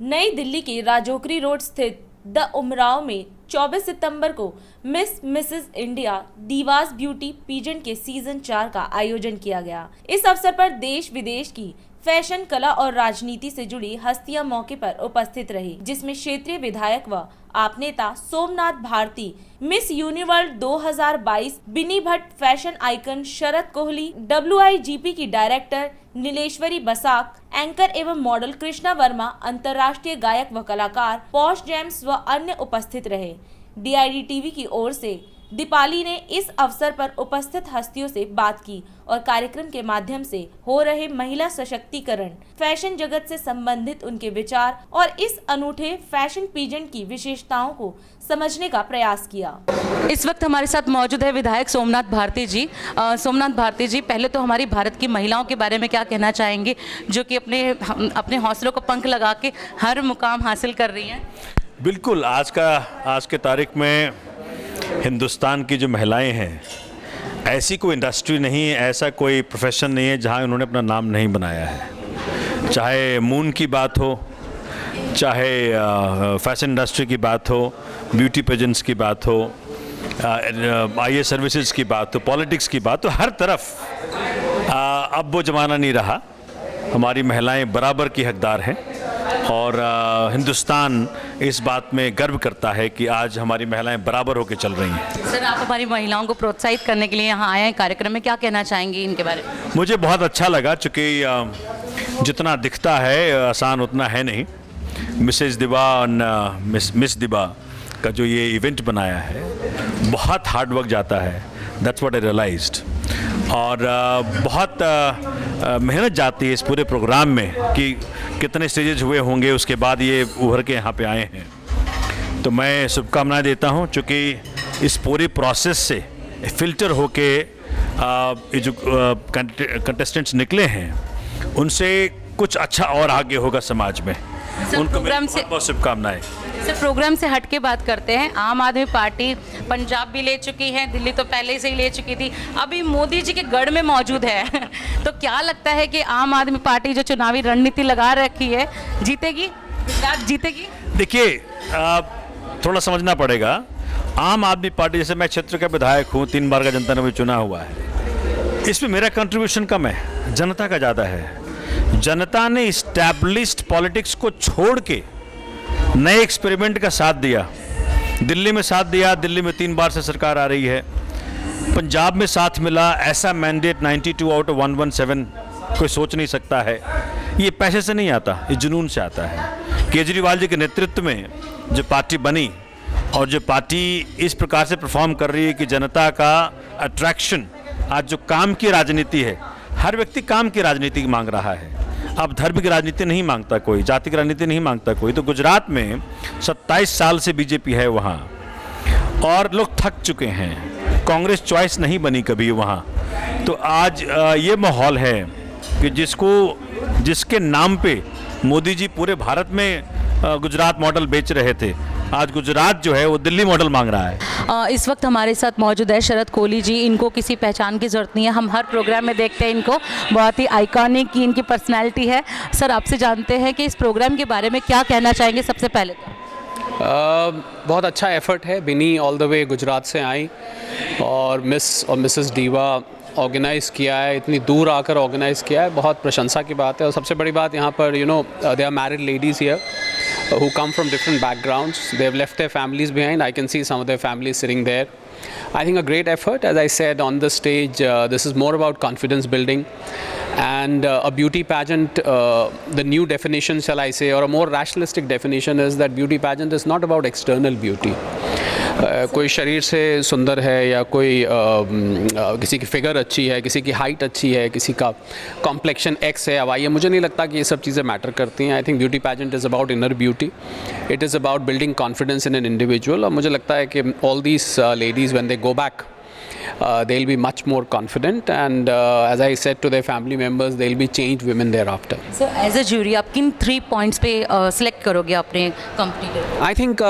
नई दिल्ली के राजौरी रोड स्थित द उमराव में 24 सितंबर को miss mrs India divas beauty pageant के सीजन 4 का आयोजन किया गया। इस अवसर पर देश विदेश की फैशन, कला और राजनीति से जुड़ी हस्तियां मौके पर उपस्थित रही, जिसमें क्षेत्रीय विधायक व आप नेता सोमनाथ भारती, मिस यूनिवर्ल्ड 2022 बिनी भट्ट, फैशन आइकन शरद कोहली, WIGP की डायरेक्टर नीलेश्वरी बसाक, एंकर एवं मॉडल कृष्णा वर्मा, अंतर्राष्ट्रीय गायक व कलाकार पॉश जेम्स व अन्य उपस्थित रहे। DID TV की ओर से दीपाली ने इस अवसर पर उपस्थित हस्तियों से बात की और कार्यक्रम के माध्यम से हो रहे महिला सशक्तिकरण, फैशन जगत से संबंधित उनके विचार और इस अनूठे फैशन पीजेंट की विशेषताओं को समझने का प्रयास किया। इस वक्त हमारे साथ मौजूद है विधायक सोमनाथ भारती जी। सोमनाथ भारती जी, पहले तो हमारी भारत की महिलाओं के बारे में क्या कहना चाहेंगे, जो कि अपने हौसलों को पंख लगा के हर मुकाम हासिल कर रही हैं? बिल्कुल, आज के तारीख में हिंदुस्तान की जो महिलाएं हैं, ऐसी कोई इंडस्ट्री नहीं है, ऐसा कोई प्रोफेशन नहीं है जहां उन्होंने अपना नाम नहीं बनाया है। चाहे मून की बात हो, चाहे फैशन इंडस्ट्री की बात हो, ब्यूटी पेजेंट्स की बात हो, IAS सर्विसेज की बात हो, पॉलिटिक्स की बात हो, हर तरफ अब वो ज़माना नहीं रहा। हमारी महिलाएं बराबर की हकदार हैं और हिंदुस्तान इस बात में गर्व करता है कि आज हमारी महिलाएं बराबर होकर चल रही हैं। सर, आप हमारी महिलाओं को प्रोत्साहित करने के लिए यहाँ आए हैं कार्यक्रम में, क्या कहना चाहेंगे इनके बारे में? मुझे बहुत अच्छा लगा, चूँकि जितना दिखता है आसान उतना है नहीं। मिसेस दिबा और मिस दिबा का जो ये इवेंट बनाया है, बहुत हार्ड वर्क जाता है। That's what I realised. और बहुत मेहनत जाती है इस पूरे प्रोग्राम में कि कितने स्टेजेस हुए होंगे, उसके बाद ये उभर के यहाँ पे आए हैं। तो मैं शुभकामनाएं देता हूँ, चूँकि इस पूरे प्रोसेस से फिल्टर होके ये जो कंटेस्टेंट्स निकले हैं, उनसे कुछ अच्छा और आगे होगा समाज में। उनको बहुत शुभकामनाएं। सर, प्रोग्राम से हट के बात करते हैं। आम आदमी पार्टी पंजाब भी ले चुकी है, दिल्ली तो पहले से ही ले चुकी थी, अभी मोदी जी के गढ़ में मौजूद है तो क्या लगता है कि आम आदमी पार्टी जो चुनावी रणनीति लगा रखी है, जीतेगी? गुजरात जीतेगी? देखिए, थोड़ा समझना पड़ेगा। आम आदमी पार्टी, जैसे मैं क्षेत्र का विधायक हूँ, 3 बार का जनता ने मुझे चुना हुआ है, इसमें मेरा कंट्रीब्यूशन कम है, जनता का ज़्यादा है। जनता ने इस्टेब्लिश्ड पॉलिटिक्स को छोड़ के नए एक्सपेरिमेंट का साथ दिया। दिल्ली में साथ दिया, दिल्ली में 3 बार से सरकार आ रही है। पंजाब में साथ मिला, ऐसा मैंडेट 92 आउट ऑफ 117 कोई सोच नहीं सकता है। ये पैसे से नहीं आता, ये जुनून से आता है। केजरीवाल जी के नेतृत्व में जो पार्टी बनी और जो पार्टी इस प्रकार से परफॉर्म कर रही है कि जनता का अट्रैक्शन, आज जो काम की राजनीति है, हर व्यक्ति काम की राजनीति मांग रहा है। अब धर्म की राजनीति नहीं मांगता कोई, जाति की राजनीति नहीं मांगता कोई। तो गुजरात में 27 साल से बीजेपी है वहाँ और लोग थक चुके हैं। कांग्रेस चॉइस नहीं बनी कभी वहाँ। तो आज ये माहौल है कि जिसके नाम पे मोदी जी पूरे भारत में गुजरात मॉडल बेच रहे थे, आज गुजरात जो है वो दिल्ली मॉडल मांग रहा है। इस वक्त हमारे साथ मौजूद है शरद कोहली जी। इनको किसी पहचान की ज़रूरत नहीं है, हम हर प्रोग्राम में देखते हैं इनको, बहुत ही आइकॉनिक की इनकी पर्सनैलिटी है। सर, आपसे जानते हैं कि इस प्रोग्राम के बारे में क्या कहना चाहेंगे सबसे पहले तो? बहुत अच्छा एफर्ट है। बिनी ऑल द वे गुजरात से आई और मिस और मिसेस डीवा ऑर्गेनाइज़ किया है, इतनी दूर आकर ऑर्गेनाइज़ किया है, बहुत प्रशंसा की बात है। और सबसे बड़ी बात यहाँ पर they are married ladies here who come from different backgrounds. They have left their families behind. I can see some of their families sitting there. I think a great effort. As I said on the stage, this is more about confidence building and a beauty pageant. The new definition, shall I say, or a more rationalistic definition is that beauty pageant is not about external beauty. कोई शरीर से सुंदर है या कोई किसी की figure अच्छी है, किसी की हाइट अच्छी है, किसी का कॉम्प्लेक्शन एक्स है या वाई है, मुझे नहीं लगता कि ये सब चीज़ें मैटर करती हैं। I think beauty pageant is about inner beauty, it is about building confidence in an individual. और मुझे लगता है कि all these ladies when they go back, they'll be much more confident and as I said to their family members, they'll be changed women thereafter. So as a jury, आप किन 3 points पे select करोगे अपने company को? I think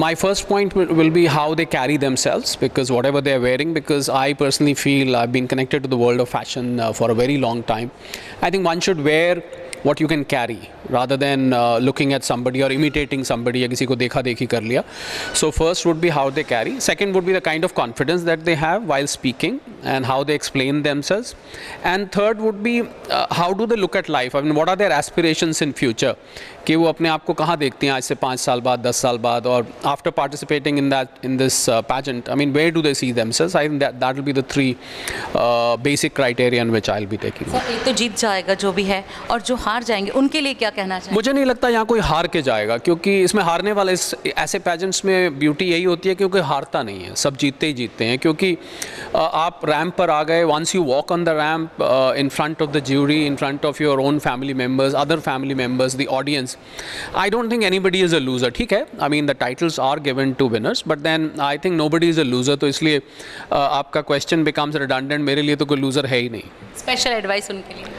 my first point will be how they carry themselves, because whatever they are wearing, because I personally feel I've been connected to the world of fashion for a very long time. I think one should wear what you can carry rather than looking at somebody or imitating somebody या किसी को देखा देखी कर लिया. So first would be how they carry. Second would be the kind of confidence that they have while speaking and how they explain themselves. And third would be how do they look at life? I mean, what are their aspirations in future? कि वो अपने आप को कहाँ देखती हैं आज से 5 साल बाद, 10 साल बाद, और after participating in this pageant, I mean, where do they see themselves? I think that will be the 3 basic criteria in which I'll be taking. Sir एक तो जीत जाएगा जो भी है, और जो हार जाएंगे उनके लिए क्या कहना चाहिए? मुझे नहीं लगता यहाँ कोई हार के जाएगा, क्योंकि इसमें हारने वाले ऐसे पेजेंट्स में ब्यूटी यही होती है क्योंकि हारता नहीं है, सब जीतते ही जीतते हैं. क्योंकि आप रैम्प पर आ गए, once you walk on the ramp in front of the jury, in front of your own family members, other family members, the audience, I don't think anybody is a loser. ठीक है, I mean the titles are given to winners, but then I think nobody is a loser. तो इसलिए आपका question becomes redundant. मेरे लिए तो कोई loser है ही नहीं. स्पेशल एडवाइस उनके लिए?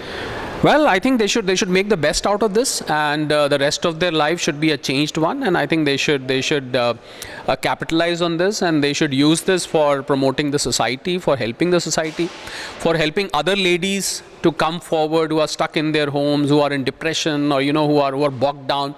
Well, I think they should make the best out of this, and the rest of their life should be a changed one. And I think they should capitalize on this, and they should use this for promoting the society, for helping the society, for helping other ladies to come forward who are stuck in their homes, who are in depression, or who are bogged down.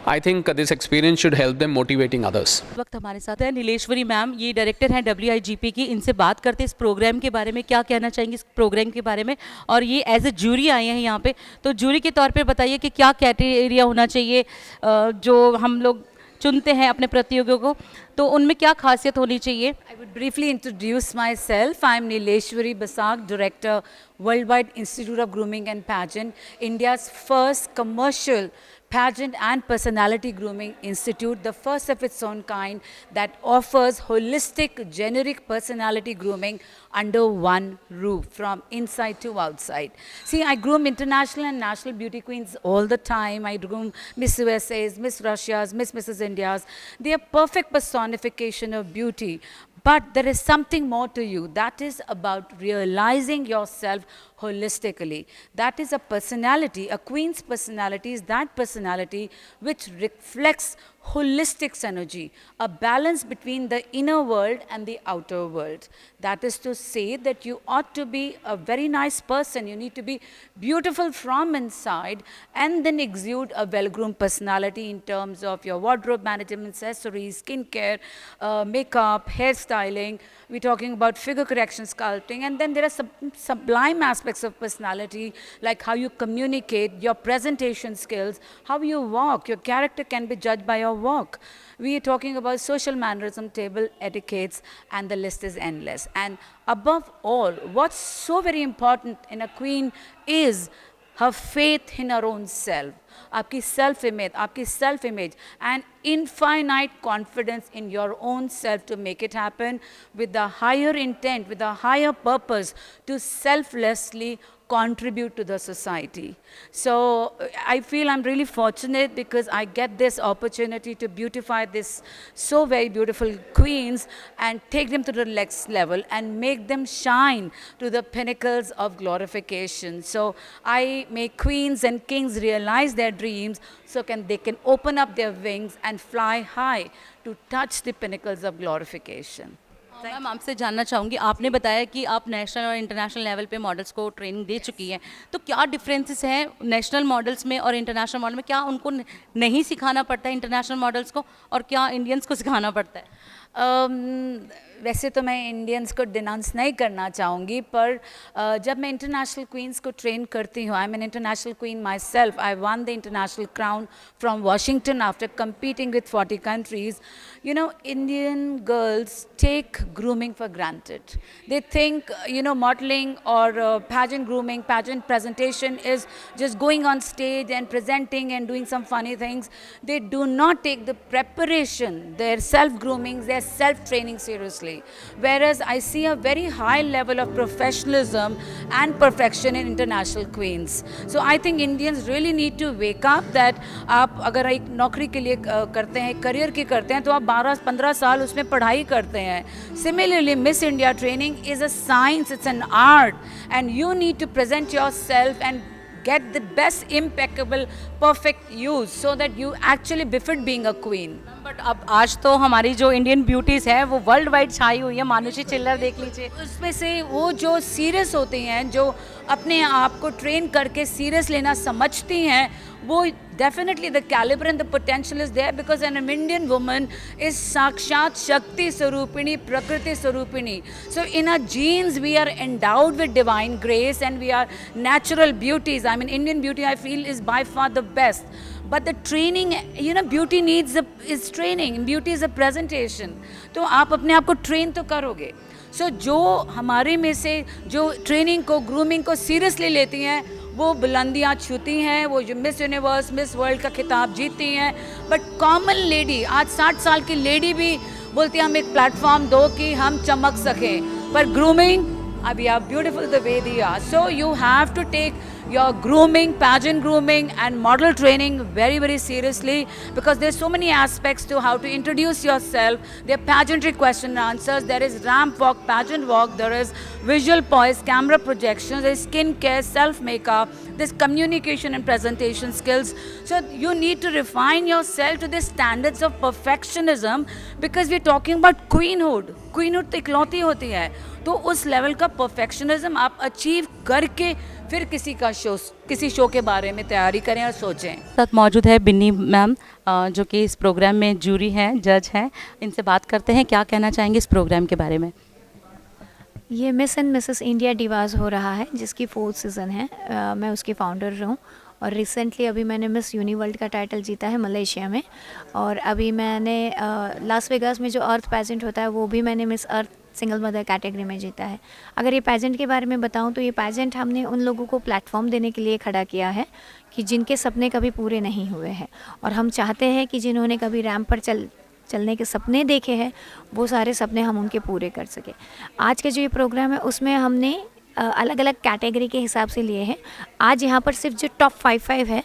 I think this experience should help them motivating others. इस वक्त हमारे साथ है नीलेश्वरी ma'am, ये director हैं WIGP की. इनसे बात करते हैं इस प्रोग्राम के बारे में, क्या कहना चाहेंगे इस प्रोग्राम के बारे में, और ये एज ए जूरी आए हैं यहाँ पे, तो जूरी के तौर पे बताइए कि क्या क्राइटेरिया होना चाहिए जो हम लोग चुनते हैं अपने प्रतियोगियों को, तो उनमें क्या खासियत होनी चाहिए? I would briefly introduce myself. I am Nileshwari Basak, Director, Worldwide Institute of Grooming and Pageant, India's first commercial pageant and personality grooming institute, the first of its own kind that offers holistic, generic personality grooming under one roof, from inside to outside. See, I groom international and national beauty queens all the time. I groom Miss USA's, Miss Russia's, Mrs. India's. They are perfect personification of beauty. But there is something more to you. That is about realizing yourself holistically. That is a personality. A queen's personality is that personality which reflects holistic synergy, a balance between the inner world and the outer world. That is to say that you ought to be a very nice person. You need to be beautiful from inside and then exude a well-groomed personality in terms of your wardrobe management, accessories, skincare, makeup, hairstyling. We're talking about figure correction, sculpting, and then there are sublime aspects of personality like how you communicate, your presentation skills, how you walk. Your character can be judged by your walk. We are talking about social mannerism, table etiquettes, and the list is endless. And above all, what's so very important in a queen is her faith in her own self. आपकी self image and infinite confidence in your own self to make it happen with the higher intent, with the higher purpose to selflessly contribute to the society. So I feel I'm really fortunate because I get this opportunity to beautify this so very beautiful queens and take them to the next level and make them shine to the pinnacles of glorification. So I make queens and kings realize their dreams so they can open up their wings and fly high to touch the pinnacles of glorification. Ma'am आपसे जानना चाहूँगी, आपने बताया कि आप national और international level पे models को ट्रेनिंग दे चुकी हैं, तो क्या डिफरेंसेस हैं नेशनल मॉडल्स में और इंटरनेशनल मॉडल में? क्या उनको नहीं सिखाना पड़ता है इंटरनेशनल मॉडल्स को, और क्या इंडियंस को सिखाना पड़ता है? वैसे तो मैं इंडियंस को डिनाउंस नहीं करना चाहूँगी, पर जब मैं इंटरनेशनल क्वींस को ट्रेन करती हूँ, I am an international queen my self. I one the international crown from Washington after competing with 40 countries. Indian girls take grooming for granted. They think, modeling or pageant grooming, pageant presentation is just going on stage and presenting and doing some funny things. They do not take the preparation, their self-grooming, their self-training seriously. Whereas I see a very high level of professionalism and perfection in international queens. So I think Indians really need to wake up that आप अगर एक नौकरी के लिए करते हैं, career की करते हैं, तो आप 12-15 साल उसमें पढ़ाई करते हैं. Similarly, Miss India training is a science, it's an art, and you need to present yourself and get the best, impeccable, perfect use so that you actually befit being a queen. But अब आज तो हमारी जो Indian beauties है वो world wide छाई हुई है। मानुषी चिल्लर देख लीजिए। उसमें से वो जो सीरियस होती हैं, जो अपने आप को ट्रेन करके सीरियस लेना समझती हैं, वो definitely the calibre and the potential is there, because an Indian woman is साक्षात शक्ति स्वरूपिणी, प्रकृति स्वरूपिणी. So in our genes we are endowed with divine grace and we are natural beauties. I mean, Indian beauty I feel is by far the best. But the training, you know, beauty needs is training. Beauty is a presentation. तो आप अपने आप को train तो करोगे. सो जो हमारे में से जो ट्रेनिंग को, ग्रूमिंग को सीरियसली लेती हैं, वो बुलंदियाँ छूती हैं, वो जो मिस यूनिवर्स, मिस वर्ल्ड का खिताब जीतती हैं. बट कॉमन लेडी, आज 60 साल की लेडी भी बोलती है हम एक प्लेटफॉर्म दो कि हम चमक सकें. पर grooming, we are beautiful the way they are. So you have to take your grooming, pageant grooming and model training very, very seriously, because there's so many aspects to how to introduce yourself. There are pageantry question and answers, there is ramp walk, pageant walk, there is visual poise, camera projections, there is skin care, self makeup, there's communication and presentation skills. So you need to refine yourself to the standards of perfectionism, because we're talking about queenhood. Queenhood तो इकलौती होती है, तो उस level का perfectionism आप achieve करके फिर किसी शो के बारे में तैयारी करें और सोचें. साथ मौजूद है बिन्नी मैम, जो कि इस प्रोग्राम में जूरी हैं, जज हैं. इनसे बात करते हैं, क्या कहना चाहेंगे इस प्रोग्राम के बारे में. ये miss and Mrs India Divas हो रहा है, जिसकी 4th सीज़न है. मैं उसकी फाउंडर हूँ और रिसेंटली अभी मैंने मिस यूनिवर्ल्ड का टाइटल जीता है मलेशिया में. और अभी मैंने लास वेगास में जो अर्थ पैजेंट होता है वो भी मैंने Miss Earth single mother category में जीता है. अगर ये पैजेंट के बारे में बताऊं तो ये पैजेंट हमने उन लोगों को प्लेटफॉर्म देने के लिए खड़ा किया है कि जिनके सपने कभी पूरे नहीं हुए हैं, और हम चाहते हैं कि जिन्होंने कभी रैंप पर चलने के सपने देखे हैं वो सारे सपने हम उनके पूरे कर सके. आज का जो ये प्रोग्राम है उसमें हमने अलग अलग कैटेगरी के हिसाब से लिए हैं. आज यहाँ पर सिर्फ जो टॉप 5 है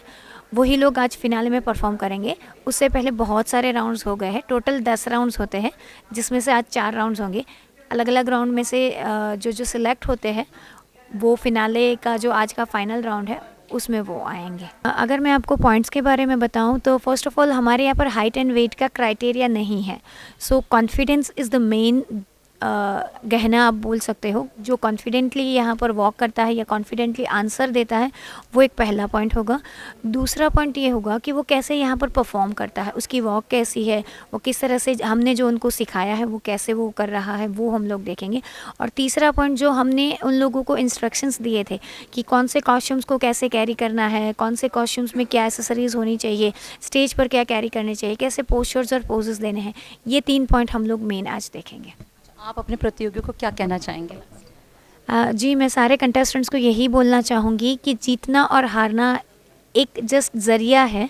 वही लोग आज फिनाले में परफॉर्म करेंगे. उससे पहले बहुत सारे राउंड्स हो गए हैं. टोटल 10 राउंड्स होते हैं, जिसमें से आज 4 राउंड्स होंगे. अलग अलग राउंड में से जो सिलेक्ट होते हैं वो फिनाले का जो आज का फाइनल राउंड है उसमें वो आएंगे. अगर मैं आपको पॉइंट्स के बारे में बताऊं तो फर्स्ट ऑफ ऑल हमारे यहाँ पर हाइट एंड वेट का क्राइटेरिया नहीं है. सो कॉन्फिडेंस इज़ द मेन गहना आप बोल सकते हो. जो कॉन्फिडेंटली यहाँ पर वॉक करता है या कॉन्फिडेंटली आंसर देता है वो एक पहला पॉइंट होगा. दूसरा पॉइंट ये होगा कि वो कैसे यहाँ पर परफॉर्म करता है, उसकी वॉक कैसी है, वो किस तरह से हमने जो उनको सिखाया है वो कैसे वो कर रहा है, वो हम लोग देखेंगे. और तीसरा पॉइंट, जो हमने उन लोगों को इंस्ट्रक्शंस दिए थे कि कौन से कॉस्ट्यूम्स को कैसे कैरी करना है, कौन से कॉस्ट्यूम्स में क्या एसेसरीज़ होनी चाहिए, स्टेज पर क्या कैरी करने चाहिए, कैसे पोस्चर्स और पोजेस देने हैं, ये 3 पॉइंट हम लोग मेन आज देखेंगे. आप अपने प्रतियोगियों को क्या कहना चाहेंगे. जी, मैं सारे कंटेस्टेंट्स को यही बोलना चाहूँगी कि जीतना और हारना एक जस्ट ज़रिया है.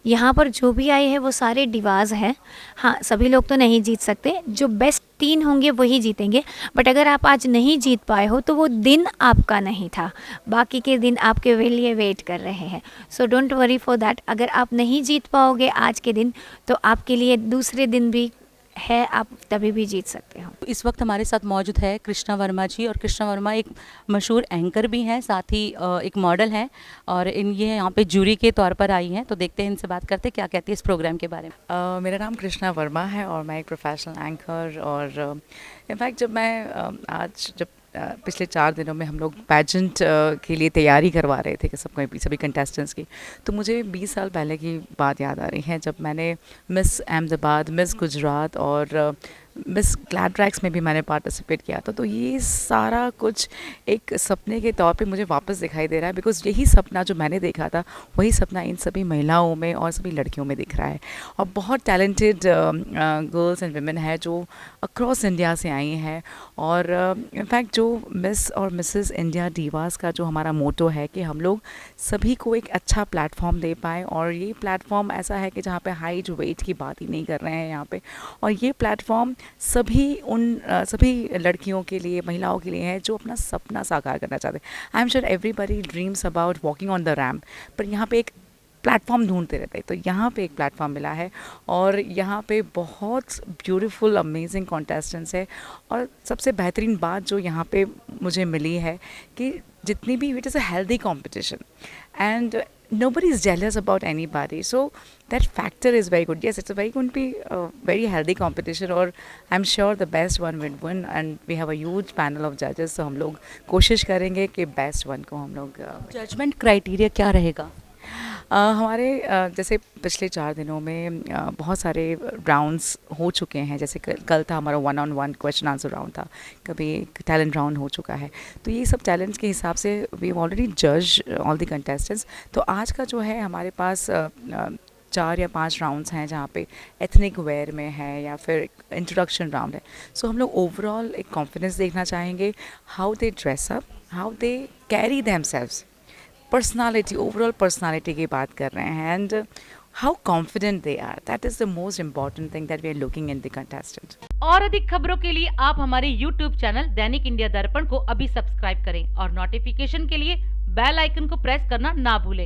यहाँ पर जो भी आए हैं वो सारे डिवाज़ हैं. हाँ, सभी लोग तो नहीं जीत सकते, जो बेस्ट 3 होंगे वही जीतेंगे. बट अगर आप आज नहीं जीत पाए हो तो वो दिन आपका नहीं था, बाकी के दिन आपके लिए वेट कर रहे हैं. So don't worry for that. अगर आप नहीं जीत पाओगे आज के दिन तो आपके लिए दूसरे दिन भी है, आप तभी भी जीत सकते हो. इस वक्त हमारे साथ मौजूद है कृष्णा वर्मा जी, और कृष्णा वर्मा एक मशहूर एंकर भी हैं, साथ ही एक मॉडल हैं, और ये यहाँ पे जूरी के तौर पर आई हैं. तो देखते हैं, इनसे बात करते हैं क्या कहती है इस प्रोग्राम के बारे में. मेरा नाम कृष्णा वर्मा है और मैं एक प्रोफेशनल एंकर. और इनफैक्ट जब मैं जब पिछले 4 दिनों में हम लोग पैजेंट के लिए तैयारी करवा रहे थे कि सभी कंटेस्टेंट्स की, तो मुझे 20 साल पहले की बात याद आ रही है, जब मैंने मिस अहमदाबाद, मिस गुजरात और मिस ग्लैड्रैक्स में भी मैंने पार्टिसिपेट किया था. तो ये सारा कुछ एक सपने के तौर पे मुझे वापस दिखाई दे रहा है, बिकॉज़ यही सपना जो मैंने देखा था वही सपना इन सभी महिलाओं में और सभी लड़कियों में दिख रहा है. और बहुत टैलेंटेड गर्ल्स एंड वुमेन है जो अक्रॉस इंडिया से आई हैं. और इनफैक्ट जो मिस और मिसेस इंडिया डिवास का जो हमारा मोटो है कि हम लोग सभी को एक अच्छा प्लेटफॉर्म दे पाएँ. और ये प्लेटफॉर्म ऐसा है कि जहाँ पे हाइट वेट की बात ही नहीं कर रहे हैं यहाँ पे. और ये प्लेटफॉर्म सभी लड़कियों के लिए, महिलाओं के लिए है जो अपना सपना साकार करना चाहते हैं. I am sure everybody dreams about walking on the ramp, पर यहाँ पे एक प्लेटफॉर्म ढूंढते रहते हैं. तो यहाँ पे एक प्लेटफॉर्म मिला है और यहाँ पे बहुत ब्यूटीफुल अमेजिंग कॉन्टेस्टेंट्स है. और सबसे बेहतरीन बात जो यहाँ पे मुझे मिली है कि जितनी भी, it is a healthy competition. And nobody is jealous about anybody. So that factor is very good. Yes, it's a very going to be a very healthy competition, or I'm sure the best one will win. And we have a huge panel of judges, so हम लोग कोशिश करेंगे कि best one को हम लोग judgement criteria क्या रहेगा? हमारे जैसे पिछले 4 दिनों में बहुत सारे राउंड्स हो चुके हैं, जैसे कल था हमारा 1-on-1 क्वेश्चन आंसर राउंड था, कभी टैलेंट राउंड हो चुका है, तो ये सब टैलेंट्स के हिसाब से वी ऑलरेडी जज ऑल द कंटेस्टेंट्स। तो आज का जो है हमारे पास 4 या 5 राउंड्स हैं जहाँ पे एथनिक वेयर में है या फिर इंट्रोडक्शन राउंड है। सो हम लोग ओवरऑल एक कॉन्फिडेंस देखना चाहेंगे, how they dress up, how they carry themselves, personality, overall personality की बात कर रहे हैं, and how confident they are, that is the most important thing that we are looking in the contestant. और अधिक खबरों के लिए आप हमारे YouTube चैनल दैनिक इंडिया दर्पण को अभी सब्सक्राइब करें और नोटिफिकेशन के लिए बेल आइकन को प्रेस करना ना भूलें।